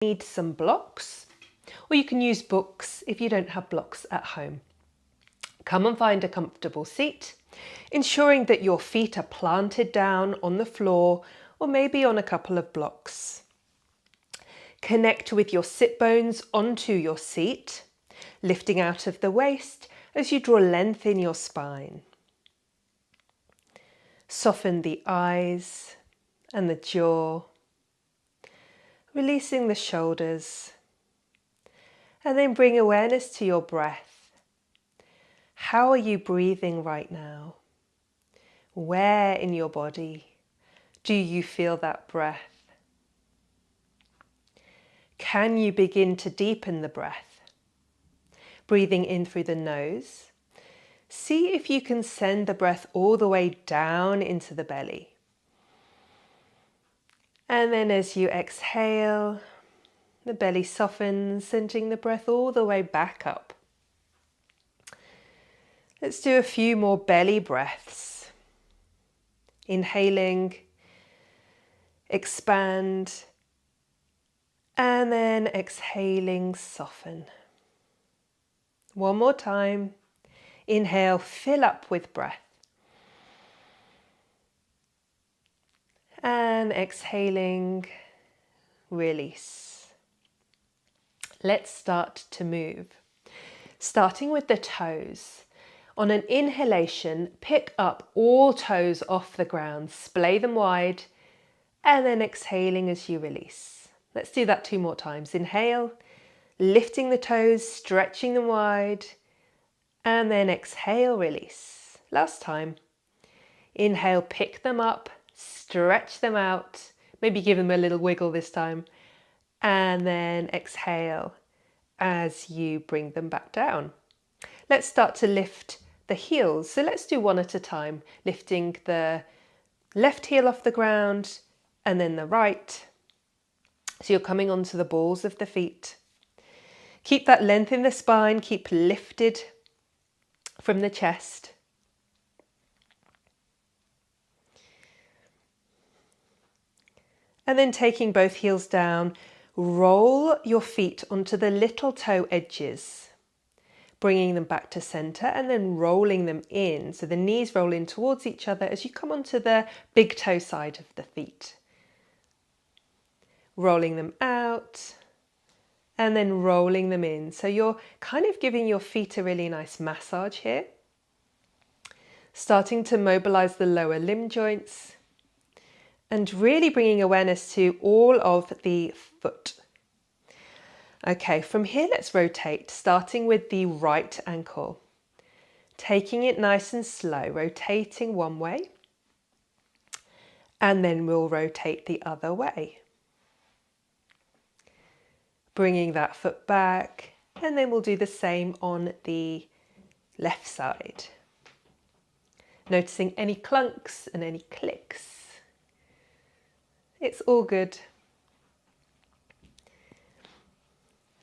Need some blocks, or you can use books if you don't have blocks at home. Come and find a comfortable seat, ensuring that your feet are planted down on the floor or maybe on a couple of blocks. Connect with your sit bones onto your seat, lifting out of the waist as you draw length in your spine. Soften the eyes and the jaw, releasing the shoulders, and then bring awareness to your breath. How are you breathing right now? Where in your body do you feel that breath? Can you begin to deepen the breath? Breathing in through the nose. See if you can send the breath all the way down into the belly. And then as you exhale, the belly softens, sending the breath all the way back up. Let's do a few more belly breaths. Inhaling, expand, and then exhaling, soften. One more time. Inhale, fill up with breath. And exhaling, release. Let's start to move. Starting with the toes. On an inhalation, pick up all toes off the ground, splay them wide, and then exhaling as you release. Let's do that 2 more times. Inhale, lifting the toes, stretching them wide, and then exhale, release. Last time. Inhale, pick them up, stretch them out, maybe give them a little wiggle this time, and then exhale as you bring them back down. Let's start to lift the heels. So let's do one at a time, lifting the left heel off the ground and then the right. So you're coming onto the balls of the feet. Keep that length in the spine, keep lifted from the chest. And then taking both heels down, roll your feet onto the little toe edges, bringing them back to center and then rolling them in. So the knees roll in towards each other as you come onto the big toe side of the feet. Rolling them out and then rolling them in. So you're kind of giving your feet a really nice massage here. Starting to mobilize the lower limb joints and really bringing awareness to all of the foot. Okay, from here let's rotate, starting with the right ankle. Taking it nice and slow, rotating one way, and then we'll rotate the other way. Bringing that foot back, and then we'll do the same on the left side. Noticing any clunks and any clicks. It's all good.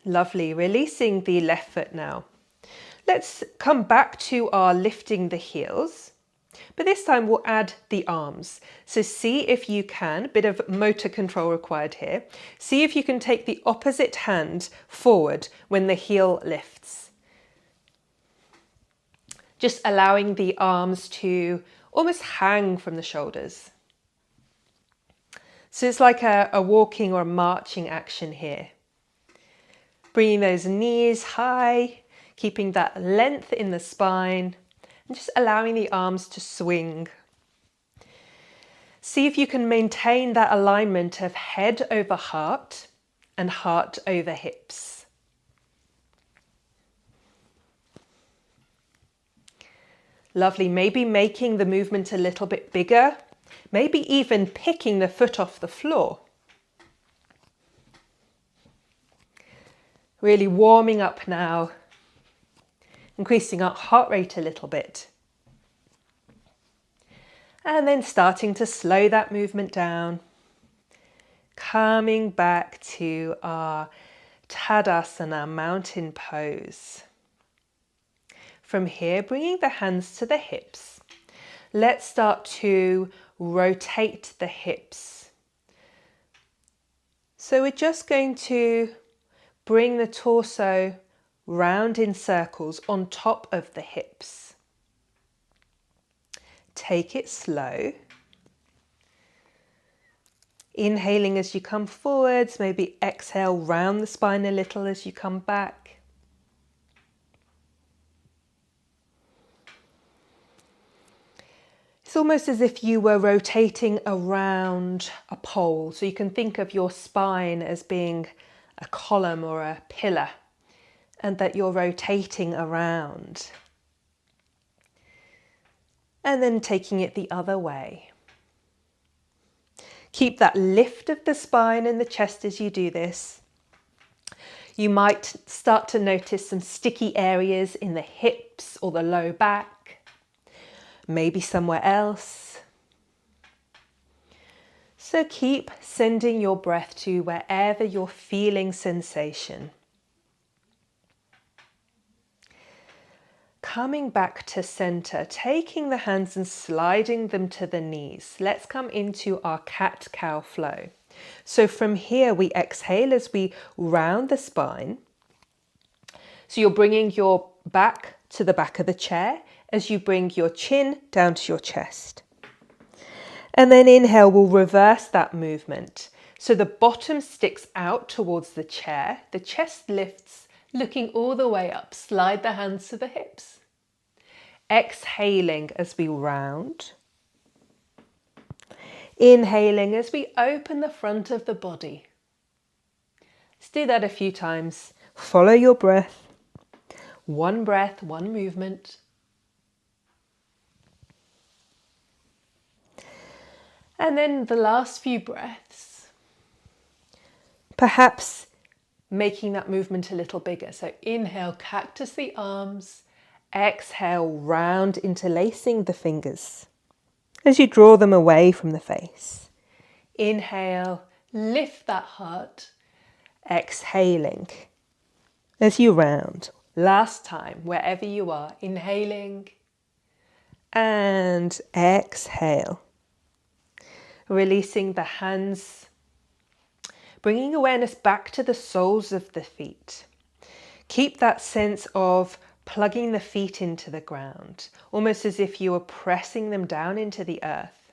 Lovely, releasing the left foot now. Let's come back to our lifting the heels, but this time we'll add the arms. So see if you can, a bit of motor control required here. See if you can take the opposite hand forward when the heel lifts. Just allowing the arms to almost hang from the shoulders. So it's like a walking or a marching action here. Bringing those knees high, keeping that length in the spine, and just allowing the arms to swing. See if you can maintain that alignment of head over heart and heart over hips. Lovely, maybe making the movement a little bit bigger, maybe even picking the foot off the floor. Really warming up now, increasing our heart rate a little bit. And then starting to slow that movement down, coming back to our Tadasana, mountain pose. From here, bringing the hands to the hips. Let's start to rotate the hips. So we're just going to bring the torso round in circles on top of the hips. Take it slow. Inhaling as you come forwards, maybe exhale round the spine a little as you come back. It's almost as if you were rotating around a pole. So you can think of your spine as being a column or a pillar, and that you're rotating around. And then taking it the other way. Keep that lift of the spine and the chest as you do this. You might start to notice some sticky areas in the hips or the low back, maybe somewhere else. So keep sending your breath to wherever you're feeling sensation. Coming back to center, taking the hands and sliding them to the knees. Let's come into our cat-cow flow. So from here we exhale as we round the spine. So you're bringing your back to the back of the chair as you bring your chin down to your chest. And then inhale, we'll reverse that movement. So the bottom sticks out towards the chair, the chest lifts, looking all the way up. Slide the hands to the hips. Exhaling as we round. Inhaling as we open the front of the body. Let's do that a few times. Follow your breath. One breath, one movement. And then the last few breaths, perhaps making that movement a little bigger. So inhale, cactus the arms. Exhale, round, interlacing the fingers as you draw them away from the face. Inhale, lift that heart. Exhaling as you round. Last time, wherever you are, inhaling and exhale. Releasing the hands, bringing awareness back to the soles of the feet. Keep that sense of plugging the feet into the ground, almost as if you were pressing them down into the earth.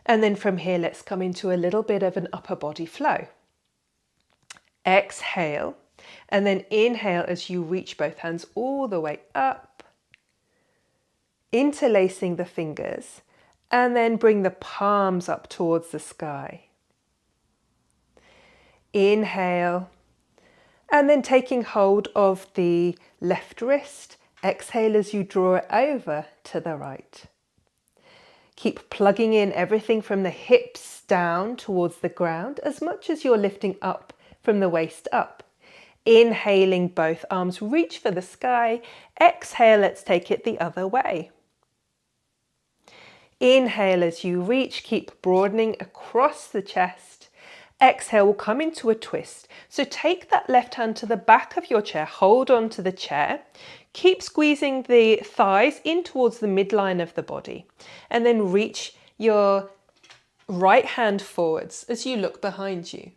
And then from here, let's come into a little bit of an upper body flow. Exhale, and then inhale as you reach both hands all the way up, interlacing the fingers, and then bring the palms up towards the sky. Inhale. And then taking hold of the left wrist, exhale as you draw it over to the right. Keep plugging in everything from the hips down towards the ground as much as you're lifting up from the waist up. Inhaling, both arms reach for the sky. Exhale, let's take it the other way. Inhale as you reach, keep broadening across the chest. Exhale, we'll come into a twist. So take that left hand to the back of your chair, hold on to the chair, keep squeezing the thighs in towards the midline of the body, and then reach your right hand forwards as you look behind you.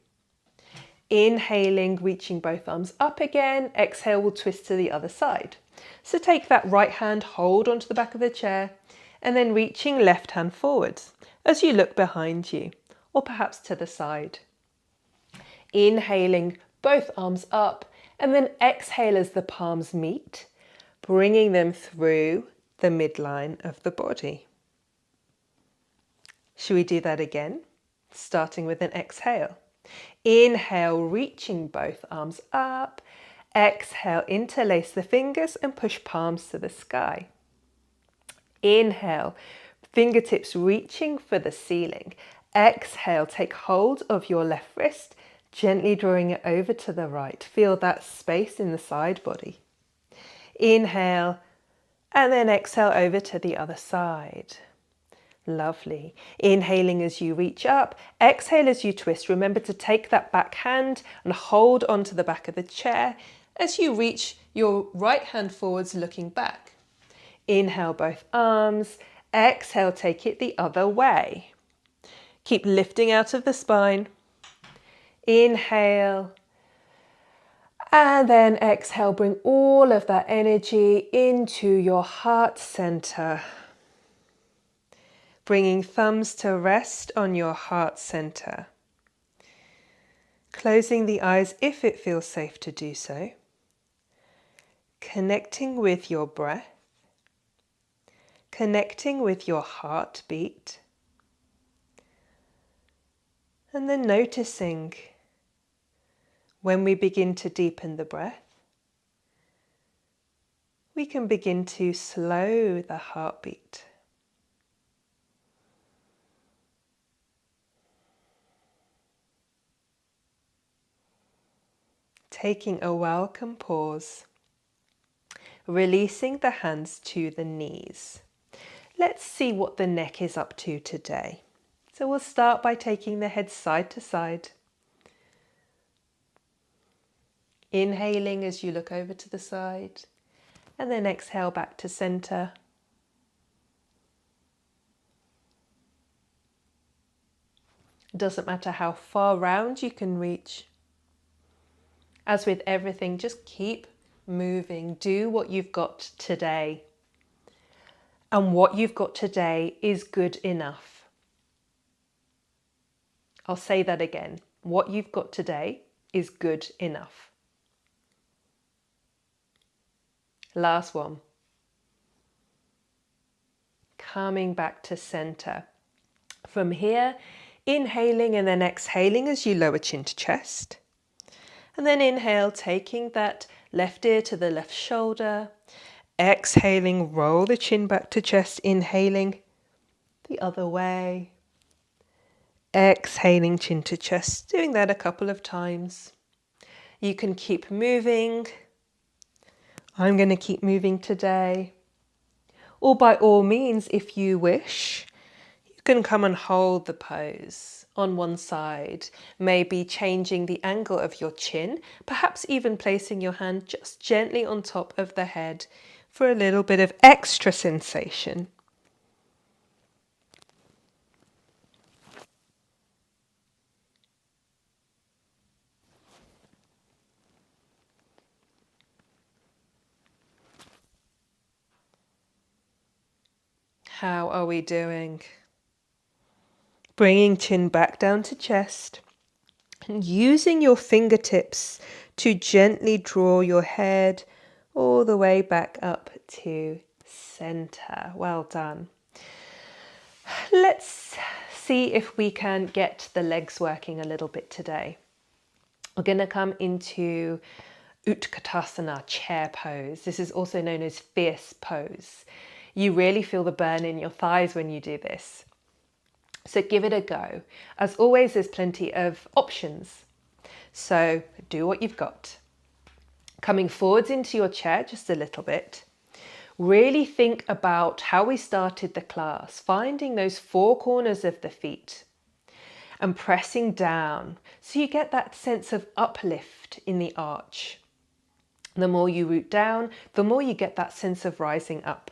Inhaling, reaching both arms up again. Exhale, we'll twist to the other side. So take that right hand, hold onto the back of the chair, and then reaching left hand forwards as you look behind you, or perhaps to the side. Inhaling, both arms up, and then exhale as the palms meet, bringing them through the midline of the body. Should we do that again? Starting with an exhale. Inhale, reaching both arms up. Exhale, interlace the fingers and push palms to the sky. Inhale, fingertips reaching for the ceiling. Exhale, take hold of your left wrist, gently drawing it over to the right. Feel that space in the side body. Inhale, and then exhale over to the other side. Lovely. Inhaling as you reach up, exhale as you twist. Remember to take that back hand and hold onto the back of the chair as you reach your right hand forwards, looking back. Inhale, both arms. Exhale, take it the other way. Keep lifting out of the spine. Inhale. And then exhale, bring all of that energy into your heart center. Bringing thumbs to rest on your heart center. Closing the eyes if it feels safe to do so. Connecting with your breath. Connecting with your heartbeat. And then noticing when we begin to deepen the breath, we can begin to slow the heartbeat. Taking a welcome pause, releasing the hands to the knees. Let's see what the neck is up to today. So we'll start by taking the head side to side. Inhaling as you look over to the side, and then exhale back to center. It doesn't matter how far round you can reach. As with everything, just keep moving. Do what you've got today. And what you've got today is good enough. I'll say that again. What you've got today is good enough. Last one. Coming back to center. From here, inhaling and then exhaling as you lower chin to chest. And then inhale, taking that left ear to the left shoulder. Exhaling, roll the chin back to chest. Inhaling the other way. Exhaling, chin to chest. Doing that a couple of times. You can keep moving. I'm going to keep moving today. Or by all means, if you wish, you can come and hold the pose on one side, maybe changing the angle of your chin, perhaps even placing your hand just gently on top of the head for a little bit of extra sensation. How are we doing? Bringing chin back down to chest and using your fingertips to gently draw your head all the way back up to center. Well done. Let's see if we can get the legs working a little bit today. We're going to come into Utkatasana, chair pose. This is also known as fierce pose. You really feel the burn in your thighs when you do this. So give it a go. As always, there's plenty of options. So do what you've got. Coming forwards into your chair just a little bit. Really think about how we started the class, finding those four corners of the feet and pressing down so you get that sense of uplift in the arch. The more you root down, the more you get that sense of rising up.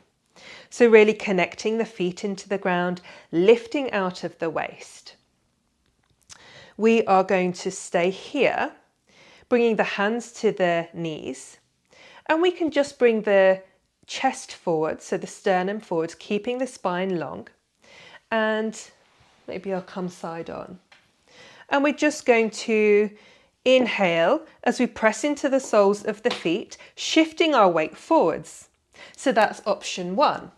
So really connecting the feet into the ground, lifting out of the waist. We are going to stay here, bringing the hands to the knees, and we can just bring the chest forward, so the sternum forward, keeping the spine long, and maybe I'll come side on. And we're just going to inhale as we press into the soles of the feet, shifting our weight forwards. So that's option one.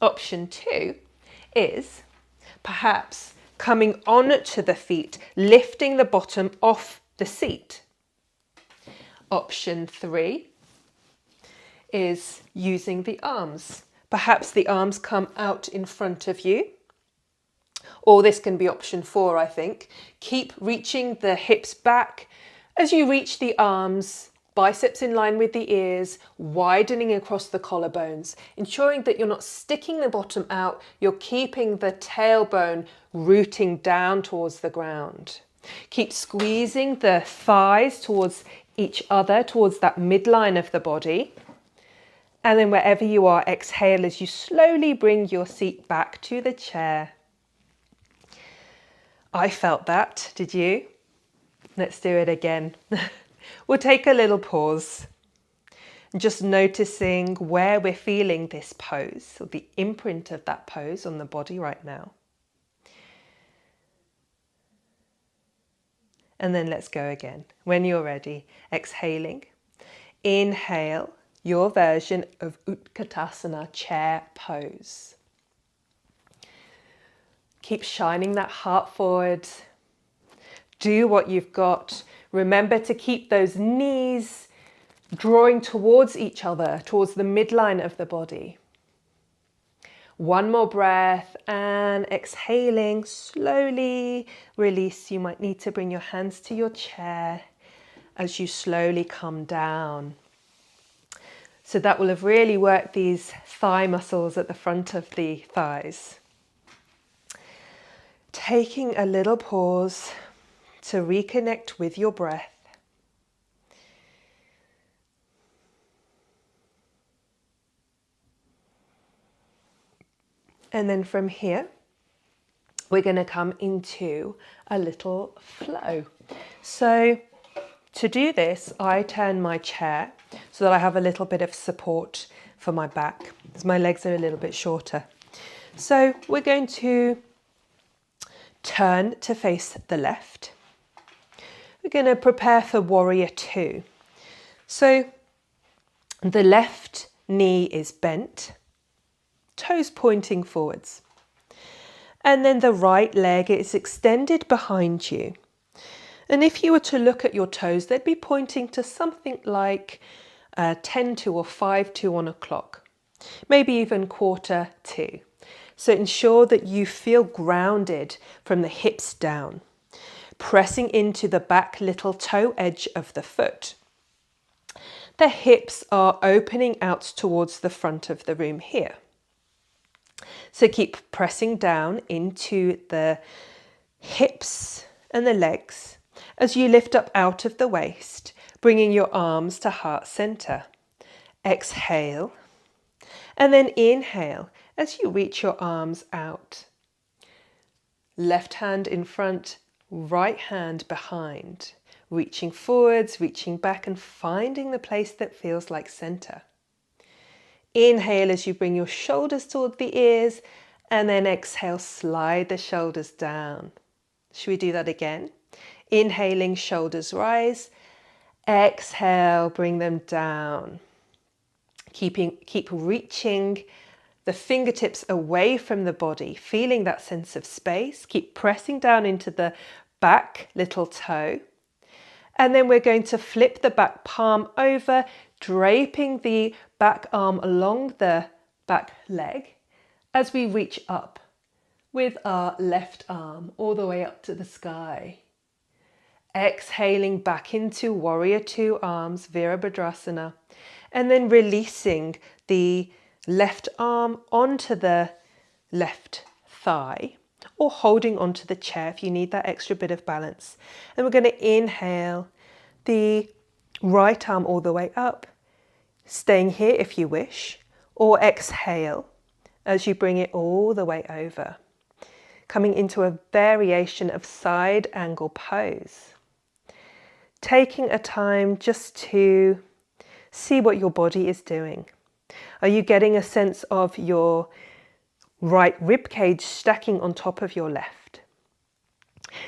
Option two is perhaps coming on to the feet, lifting the bottom off the seat. Option three is using the arms. Perhaps the arms come out in front of you. Or this can be option four, I think. Keep reaching the hips back as you reach the arms, biceps in line with the ears, widening across the collarbones, ensuring that you're not sticking the bottom out, you're keeping the tailbone rooting down towards the ground. Keep squeezing the thighs towards each other, towards that midline of the body. And then wherever you are, exhale as you slowly bring your seat back to the chair. I felt that, did you? Let's do it again. We'll take a little pause. Just noticing where we're feeling this pose, or the imprint of that pose on the body right now. And then let's go again. When you're ready, exhaling. Inhale, your version of Utkatasana, chair pose. Keep shining that heart forward. Do what you've got. Remember to keep those knees drawing towards each other, towards the midline of the body. One more breath and exhaling, slowly release. You might need to bring your hands to your chair as you slowly come down. So that will have really worked these thigh muscles at the front of the thighs. Taking a little pause to reconnect with your breath. And then from here, we're going to come into a little flow. So to do this, I turn my chair so that I have a little bit of support for my back, as my legs are a little bit shorter. So we're going to turn to face the left. We're going to prepare for warrior two. So the left knee is bent, toes pointing forwards. And then the right leg is extended behind you. And if you were to look at your toes, they'd be pointing to something like 10 to or 5 to on a clock, maybe even quarter to. So ensure that you feel grounded from the hips down, pressing into the back little toe edge of the foot. The hips are opening out towards the front of the room here. So keep pressing down into the hips and the legs as you lift up out of the waist, bringing your arms to heart center. Exhale, and then inhale as you reach your arms out. Left hand in front, right hand behind, reaching forwards, reaching back, and finding the place that feels like center. Inhale as you bring your shoulders toward the ears, and then exhale, slide the shoulders down. Should we do that again? Inhaling, shoulders rise. Exhale, bring them down. Keep reaching the fingertips away from the body, feeling that sense of space. Keep pressing down into the back little toe. And then we're going to flip the back palm over, draping the back arm along the back leg as we reach up with our left arm all the way up to the sky. Exhaling back into warrior two arms, Virabhadrasana, and then releasing the left arm onto the left thigh, or holding onto the chair if you need that extra bit of balance. And we're going to inhale the right arm all the way up, staying here if you wish, or exhale as you bring it all the way over, coming into a variation of side angle pose. Taking a time just to see what your body is doing. Are you getting a sense of your right rib cage stacking on top of your left?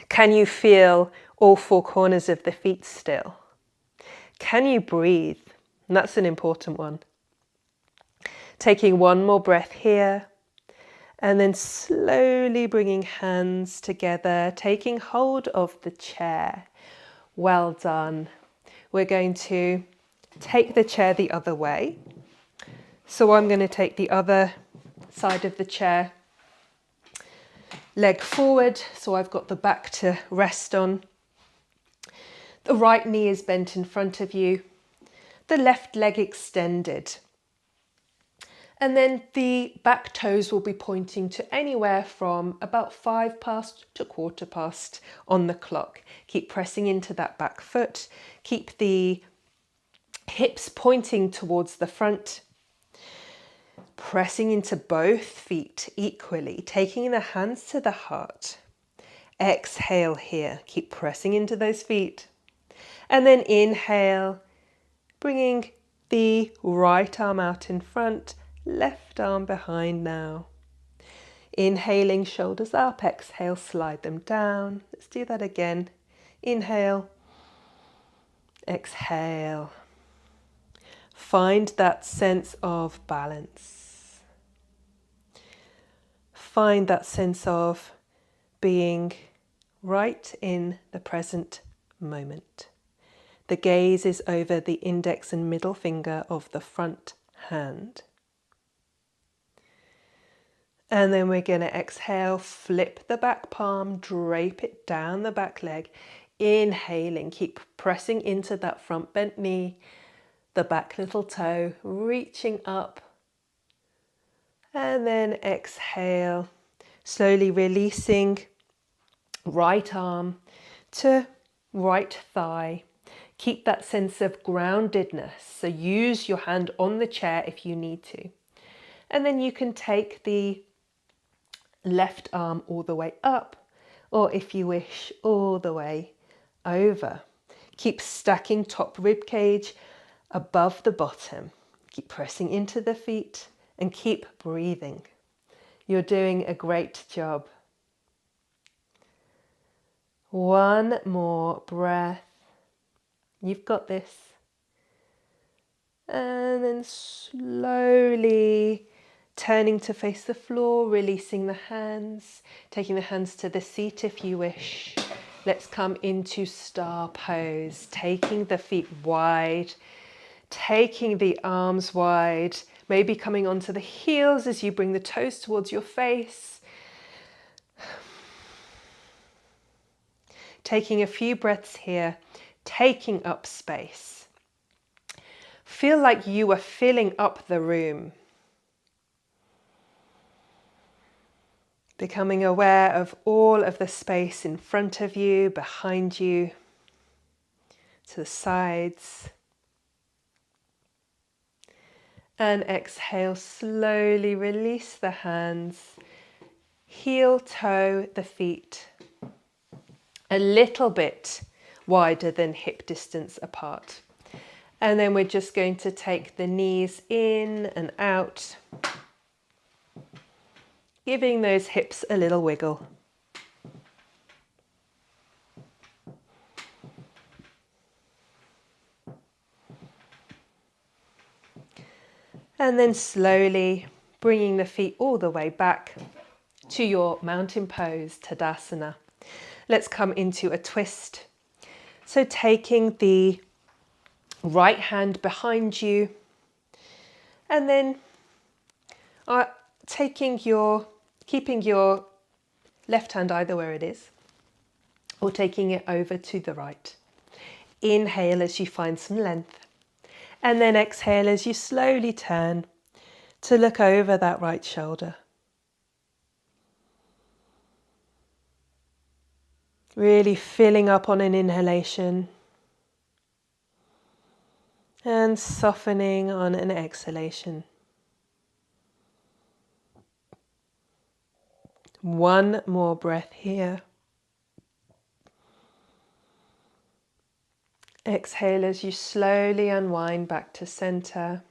Can you feel all four corners of the feet still? Can you breathe? And that's an important one. Taking one more breath here, and then slowly bringing hands together, taking hold of the chair. Well done. We're going to take the chair the other way. So I'm going to take the other side of the chair, leg forward, so I've got the back to rest on. The right knee is bent in front of you, the left leg extended. And then the back toes will be pointing to anywhere from about 5 past to quarter past on the clock. Keep pressing into that back foot. Keep the hips pointing towards the front. Pressing into both feet equally, taking the hands to the heart. Exhale here. Keep pressing into those feet. And then inhale, bringing the right arm out in front, left arm behind now. Inhaling, shoulders up. Exhale, slide them down. Let's do that again. Inhale. Exhale. Find that sense of balance. Find that sense of being right in the present moment. The gaze is over the index and middle finger of the front hand. And then we're going to exhale, flip the back palm, drape it down the back leg. Inhaling, keep pressing into that front bent knee, the back little toe, reaching up. And then exhale, slowly releasing right arm to right thigh. Keep that sense of groundedness. So use your hand on the chair if you need to. And then you can take the left arm all the way up, or if you wish, all the way over. Keep stacking top rib cage above the bottom. Keep pressing into the feet and keep breathing. You're doing a great job. One more breath. You've got this. And then slowly turning to face the floor, releasing the hands, taking the hands to the seat if you wish. Let's come into star pose, taking the feet wide, taking the arms wide, maybe coming onto the heels as you bring the toes towards your face. Taking a few breaths here, taking up space. Feel like you are filling up the room. Becoming aware of all of the space in front of you, behind you, to the sides. And exhale, slowly release the hands, heel, toe, the feet a little bit wider than hip distance apart. And then we're just going to take the knees in and out, giving those hips a little wiggle. And then slowly bringing the feet all the way back to your mountain pose, Tadasana. Let's come into a twist. So taking the right hand behind you and then keeping your left hand either where it is or taking it over to the right. Inhale as you find some length and then exhale as you slowly turn to look over that right shoulder. Really filling up on an inhalation and softening on an exhalation. One more breath here. Exhale as you slowly unwind back to center.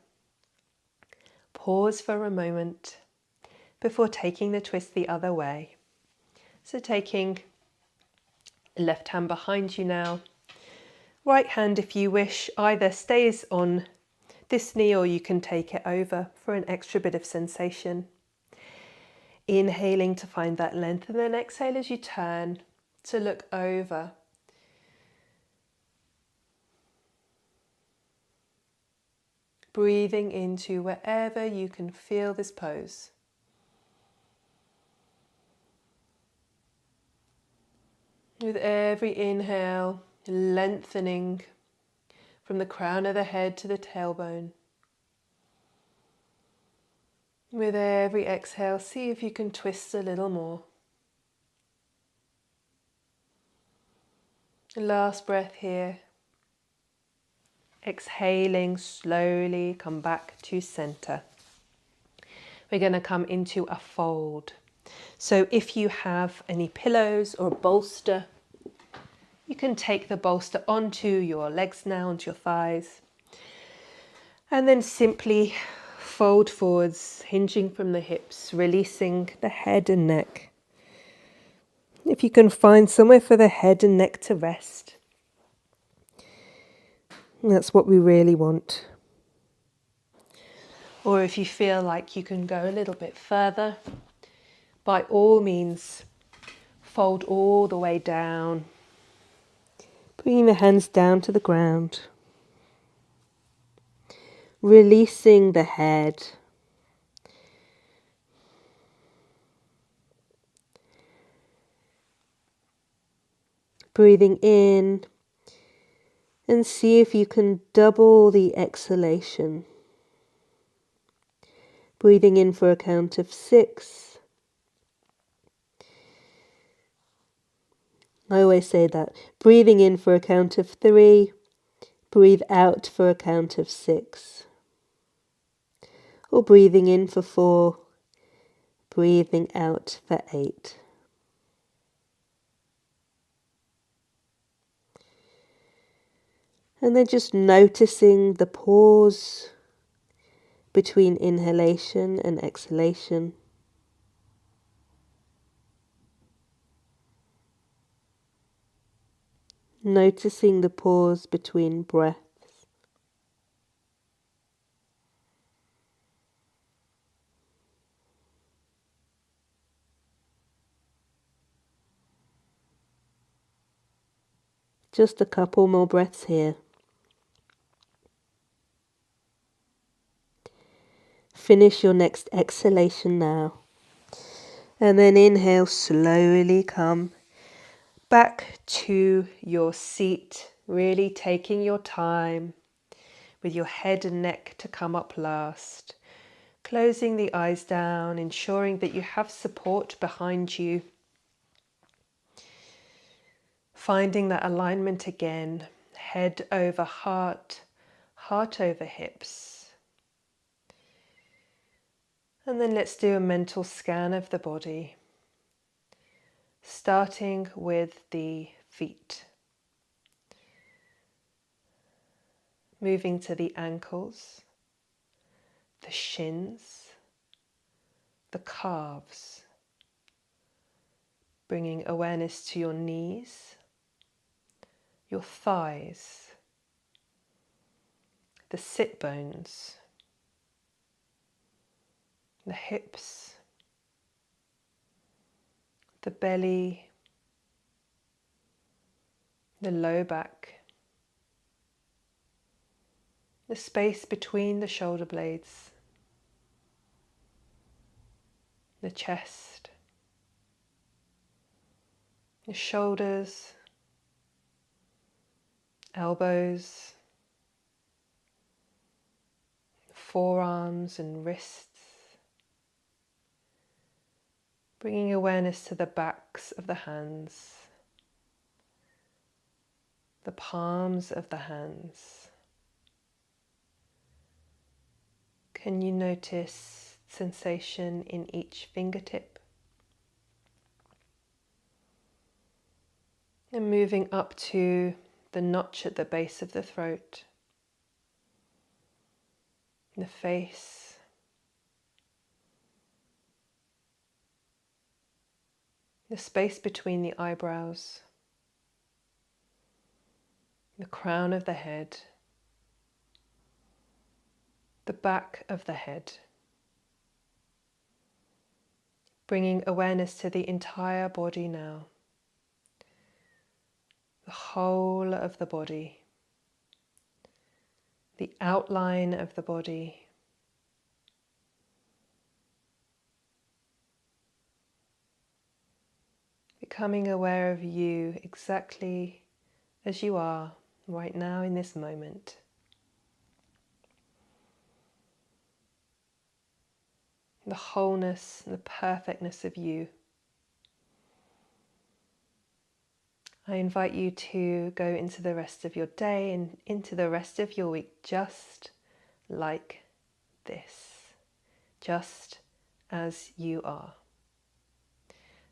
Pause for a moment before taking the twist the other way. So taking left hand behind you now. Right hand, if you wish, either stays on this knee or you can take it over for an extra bit of sensation. Inhaling to find that length and then exhale as you turn to look over. Breathing into wherever you can feel this pose. With every inhale, lengthening from the crown of the head to the tailbone. With every exhale, see if you can twist a little more. Last breath here. Exhaling slowly, come back to center. We're going to come into a fold. So if you have any pillows or a bolster, you can take the bolster onto your legs now, onto your thighs, and then simply fold forwards, hinging from the hips, releasing the head and neck. If you can find somewhere for the head and neck to rest, that's what we really want. Or if you feel like you can go a little bit further, by all means, fold all the way down, bringing the hands down to the ground, releasing the head, breathing in, and see if you can double the exhalation. Breathing in for a count of 6. I always say that. Breathing in for a count of 3. Breathe out for a count of 6. Or breathing in for 4. Breathing out for 8. And then just noticing the pause between inhalation and exhalation. Noticing the pause between breaths. Just a couple more breaths here. Finish your next exhalation now. And then inhale, slowly come back to your seat, really taking your time with your head and neck to come up last. Closing the eyes down, ensuring that you have support behind you. Finding that alignment again, head over heart, heart over hips. And then let's do a mental scan of the body, starting with the feet. Moving to the ankles, the shins, the calves. Bringing awareness to your knees, your thighs, the sit bones, the hips, the belly, the low back, the space between the shoulder blades, the chest, the shoulders, elbows, forearms and wrists. Bringing awareness to the backs of the hands, the palms of the hands. Can you notice sensation in each fingertip? And moving up to the notch at the base of the throat, the face, the space between the eyebrows, the crown of the head, the back of the head. Bringing awareness to the entire body now, the whole of the body, the outline of the body, becoming aware of you exactly as you are right now in this moment. The wholeness and the perfectness of you. I invite you to go into the rest of your day and into the rest of your week just like this, just as you are.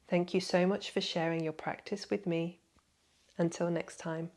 Thank you so much for sharing your practice with me. Until next time.